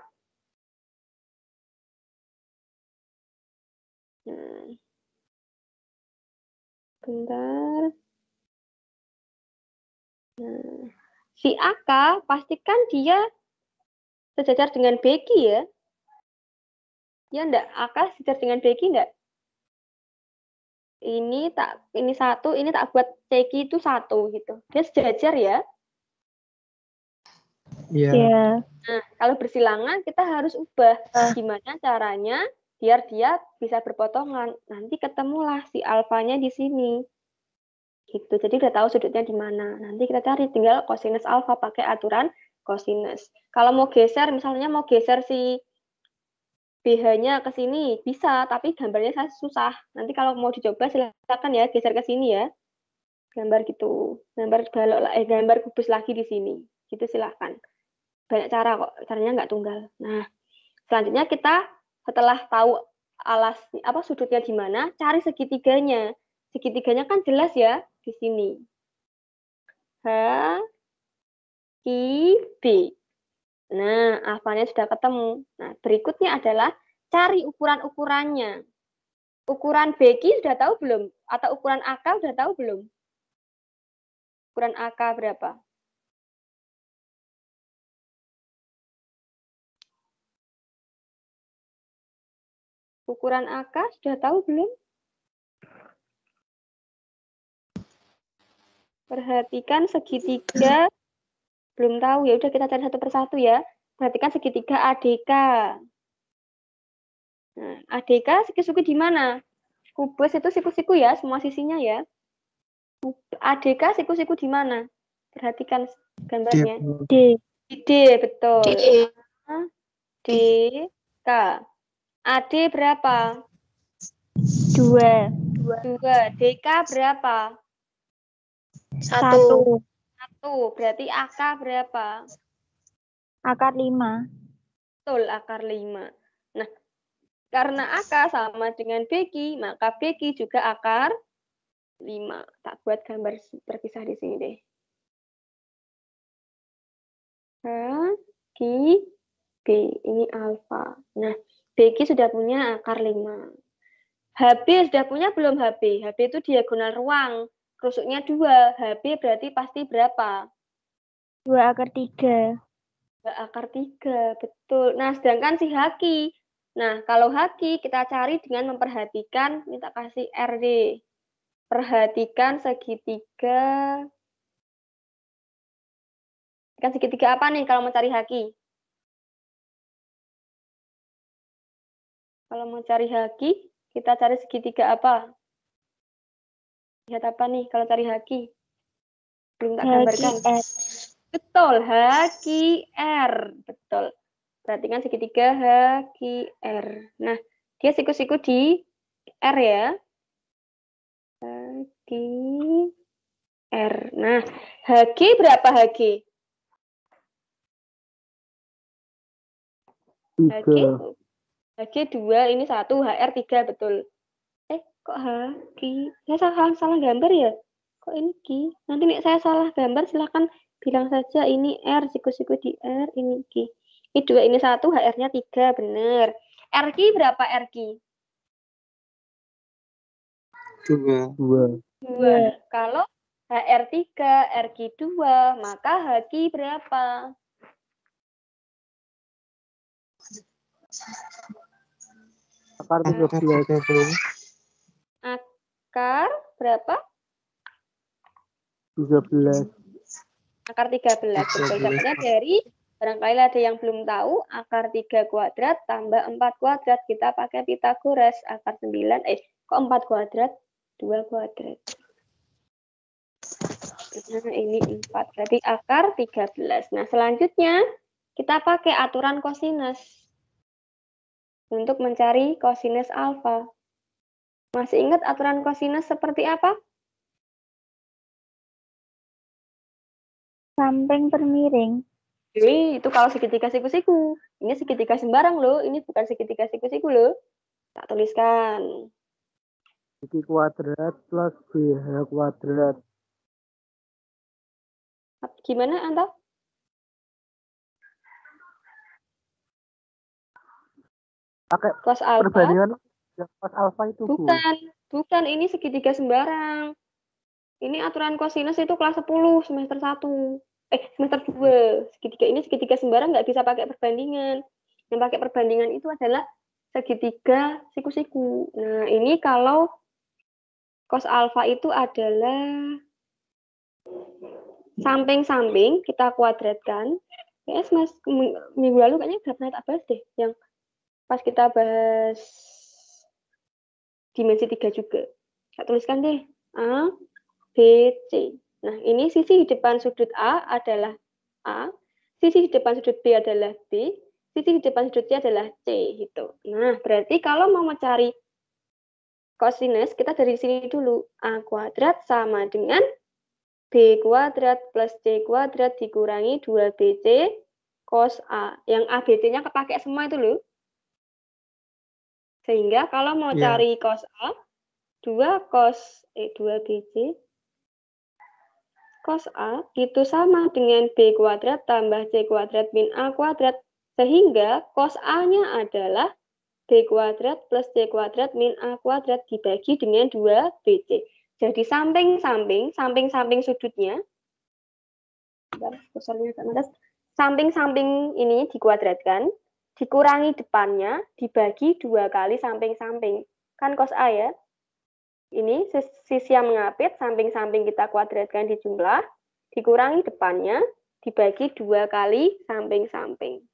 Nah. Bentar. Nah. Si AK pastikan dia sejajar dengan BQ ya. Ya enggak, AK sejajar dengan BQ enggak? Ini 1, ini tak buat CQ itu 1 gitu. Dia sejajar ya. Iya. Iya. Nah, kalau bersilangan kita harus ubah gimana caranya biar dia bisa berpotongan. Nanti ketemulah si alfanya di sini. Gitu. Jadi udah tahu sudutnya di mana. Nanti kita cari tinggal kosinus alfa pakai aturan kosinus. Kalau mau geser, misalnya mau geser si BH-nya ke sini, bisa, tapi gambarnya saya susah. Nanti kalau mau dicoba silakan ya geser ke sini ya. Gambar gitu. Gambar balok gambar kubus lagi di sini. Gitu silakan. Banyak cara kok, caranya nggak tunggal. Nah, selanjutnya kita setelah tahu alas sudutnya di mana, cari segitiganya. Segitiganya kan jelas ya di sini. H, I, B. Nah, alfanya sudah ketemu. Nah, berikutnya adalah cari ukuran-ukurannya. Ukuran BQ sudah tahu belum? Atau ukuran AK sudah tahu belum? Ukuran AK berapa? Ukuran AK sudah tahu belum? Perhatikan segitiga. Belum tahu, ya udah kita cari satu persatu ya. Perhatikan segitiga ADK. Nah, ADK siku-siku di mana? Kubus itu siku-siku ya, semua sisinya ya. ADK siku-siku di mana? Perhatikan gambarnya. D. D, betul. D, K. AD berapa? 2. 2. DK berapa? 1. 1. Berarti AK berapa? Akar 5. Betul, akar 5. Nah, karena AK sama dengan BQ, maka BQ juga akar 5. Tak buat gambar terpisah di sini deh. H, Q, B. Ini alfa. Nah, BQ sudah punya akar 5. HB sudah punya belum HB? HB itu diagonal ruang. Rusuknya 2. HB berarti pasti berapa? 2 akar 3. 2 akar 3. Betul. Nah, sedangkan si Haki. Nah, kalau Haki kita cari dengan memperhatikan, minta kasih RD. Perhatikan segitiga. Kan segitiga apa nih kalau mau cari Haki? Kalau mau cari Haki, kita cari segitiga apa? Lihat apa nih kalau cari Haki? Belum tak gambarkan. Betul, HQR. Betul. Perhatikan segitiga HQR. Nah, dia siku-siku di R ya. HQR. Nah, HG berapa HG? HG 2, ini 1, HR 3, betul. Kok HQ? Saya salah gambar ya? Kok ini Q? Nanti nih saya salah gambar, silahkan bilang saja ini R, siku-siku di R, ini Q. Ini 2, ini 1, HR-nya 3, benar. RQ berapa RQ? 2. 2. Kalau HR 3, RQ 2, maka HQ berapa? Akar 13. Akar berapa? 13. Akar 13. Betul. Dapatnya dari, barangkali ada yang belum tahu, akar 3 kuadrat tambah 4 kuadrat. Kita pakai Pythagoras. Akar 9, kok 4 kuadrat? 2 kuadrat. Nah, ini 4. Berarti akar 13. Nah, selanjutnya kita pakai aturan kosinus untuk mencari kosinus alfa. Masih ingat aturan kosinus seperti apa? Samping per miring. Jadi, itu kalau segitiga siku-siku. Ini segitiga sembarang loh. Ini bukan segitiga siku-siku loh. Tak tuliskan. BQ kuadrat plus BH kuadrat. Gimana, Anta? Pakai Cos alfa? perbandingan yang cos alfa itu, Bu. Bukan. Ini segitiga sembarang. Ini aturan kosinus itu kelas 10, semester 1. Semester 2. Segitiga ini segitiga sembarang nggak bisa pakai perbandingan. Yang pakai perbandingan itu adalah segitiga siku-siku. Nah, ini kalau cos alfa itu adalah samping-samping, kita kuadratkan. Yes, Mas, minggu lalu kayaknya udah pernah tak bahas deh, yang pas kita bahas dimensi 3 juga. Saya tuliskan deh, A, B, C. Nah, ini sisi di depan sudut A adalah A, sisi di depan sudut B adalah B, sisi di depan sudut C adalah C. Gitu. Nah, berarti kalau mau mencari kosinus, kita dari sini dulu. A kuadrat sama dengan B kuadrat plus C kuadrat dikurangi 2BC cos A. Yang A, BC-nya kepake semua itu loh. Sehingga kalau mau cari cos A, 2BC cos A itu sama dengan B kuadrat tambah C kuadrat min A kuadrat. Sehingga cos A-nya adalah B kuadrat plus C kuadrat min A kuadrat dibagi dengan 2BC. Jadi samping-samping sudutnya, samping-samping ini dikuadratkan, dikurangi depannya, dibagi 2 kali samping-samping. Kan cos A ya. Ini sisi yang mengapit, samping-samping kita kuadratkan di jumlah, dikurangi depannya, dibagi 2 kali samping-samping.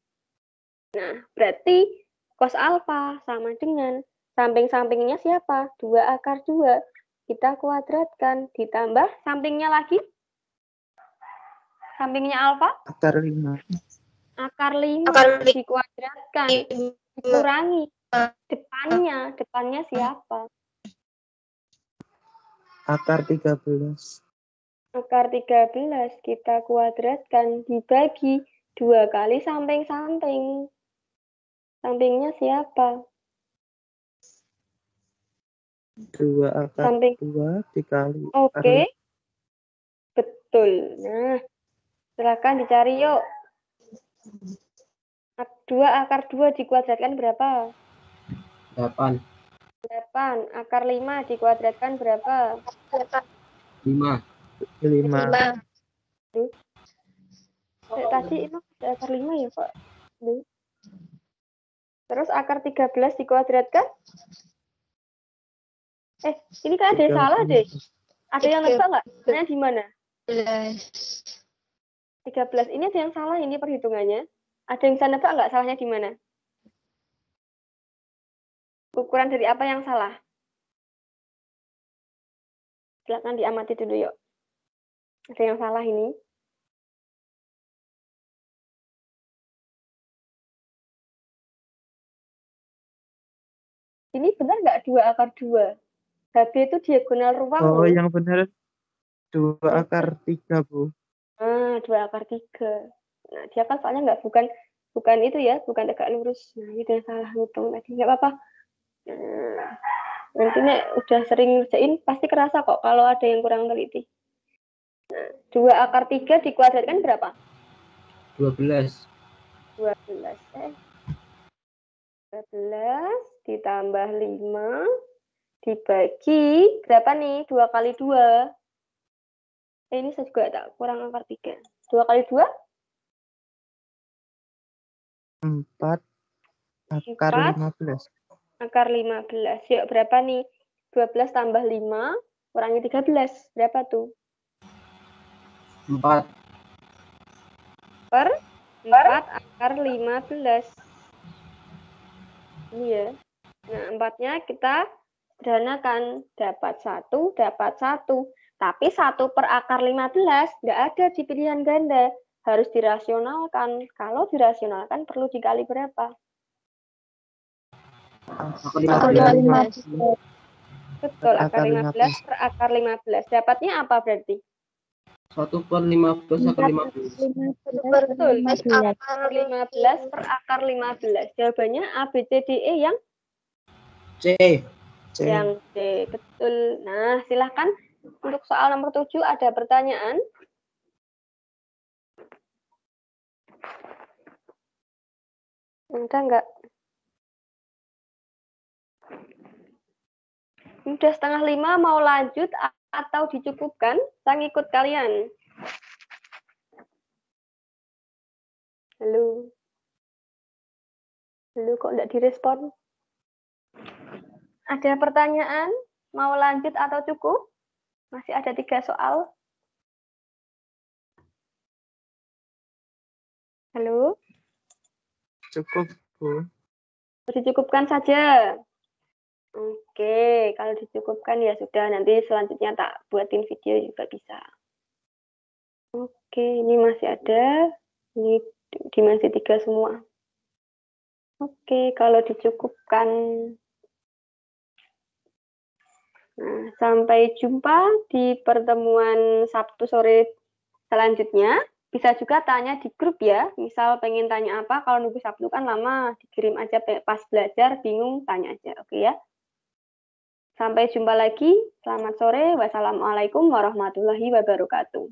Nah, berarti cos alfa sama dengan samping-sampingnya siapa? 2 akar 2. Kita kuadratkan, ditambah sampingnya lagi. Sampingnya alfa? Akar 5. Akar 5 dikuadratkan, dikurangi depannya. Depannya siapa? Akar 13. Akar 13 kita kuadratkan, dibagi 2 kali samping-samping. Sampingnya siapa? 2 akar Samping. 2 dikali. Oke. Betul. Nah, silakan dicari yuk. 2 akar 2 dikuadratkan berapa? 8. 8. Akar 5 dikuadratkan berapa? 5. 5. Tadi emang ada akar 5 ya, Pak? Terus akar 13 dikuadratkan? Ini kan ada yang salah deh. Ada yang nebak nggak? Sebenarnya di mana? 13. Ini ada yang salah ini perhitungannya. Ada yang bisa nebak nggak salahnya di mana? Ukuran dari apa yang salah? Silakan diamati dulu yuk. Ada yang salah ini. Ini benar nggak 2 akar 2? HB itu diagonal ruang. Oh, yang benar 2 akar 3, Bu. 2 akar 3. Nah, dia kan soalnya bukan itu ya, bukan tegak lurus. Nah, itu yang salah ngitung tadi. Nggak apa-apa. Nanti udah sering ngerjain, pasti kerasa kok kalau ada yang kurang teliti. Nah, 2 akar 3 dikuadratkan berapa? 12. 12. 12 ditambah 5 dibagi berapa nih? 2 kali 2. Ini saya juga tak kurang akar 3. 2 kali 2? 4 akar 15. Akar 15. Yuk, berapa nih? 12 tambah 5 kurangi 13. Berapa tuh? 4. Per 4 akar 15. Ini ya. Nah, 4-nya kita sederhanakan. Dapat 1, dapat 1. Tapi 1 per akar 15 nggak ada di pilihan ganda. Harus dirasionalkan. Kalau dirasionalkan perlu dikali berapa? Akar 15. Betul, akar 15 per akar 15. Dapatnya apa berarti? 1 per 15 akar 15. Betul, akar 15 per akar 15. Jawabannya A, B, C, D, E yang? C. Yang C, betul. Nah, silahkan untuk soal nomor 7 ada pertanyaan? Ada nggak? Udah 4:30, mau lanjut atau dicukupkan? Saya ngikut kalian. Halo. Halo, kok nggak direspon? Ada pertanyaan? Mau lanjut atau cukup? Masih ada 3 soal. Halo? Cukup, Bu. Dicukupkan saja. Oke, kalau dicukupkan ya sudah. Nanti selanjutnya tak buatin video juga bisa. Oke, ini masih ada. Ini dimensi 3 semua. Oke, kalau dicukupkan. Nah, sampai jumpa di pertemuan Sabtu sore selanjutnya. Bisa juga tanya di grup ya. Misal pengen tanya apa, kalau nunggu Sabtu kan lama, dikirim aja pas belajar, bingung, tanya aja. Oke ya. Sampai jumpa lagi. Selamat sore. Wassalamualaikum warahmatullahi wabarakatuh.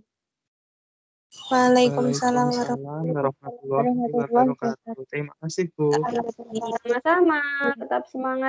Waalaikumsalam warahmatullahi wabarakatuh. Terima kasih, Bu. Sama-sama. Tetap semangat.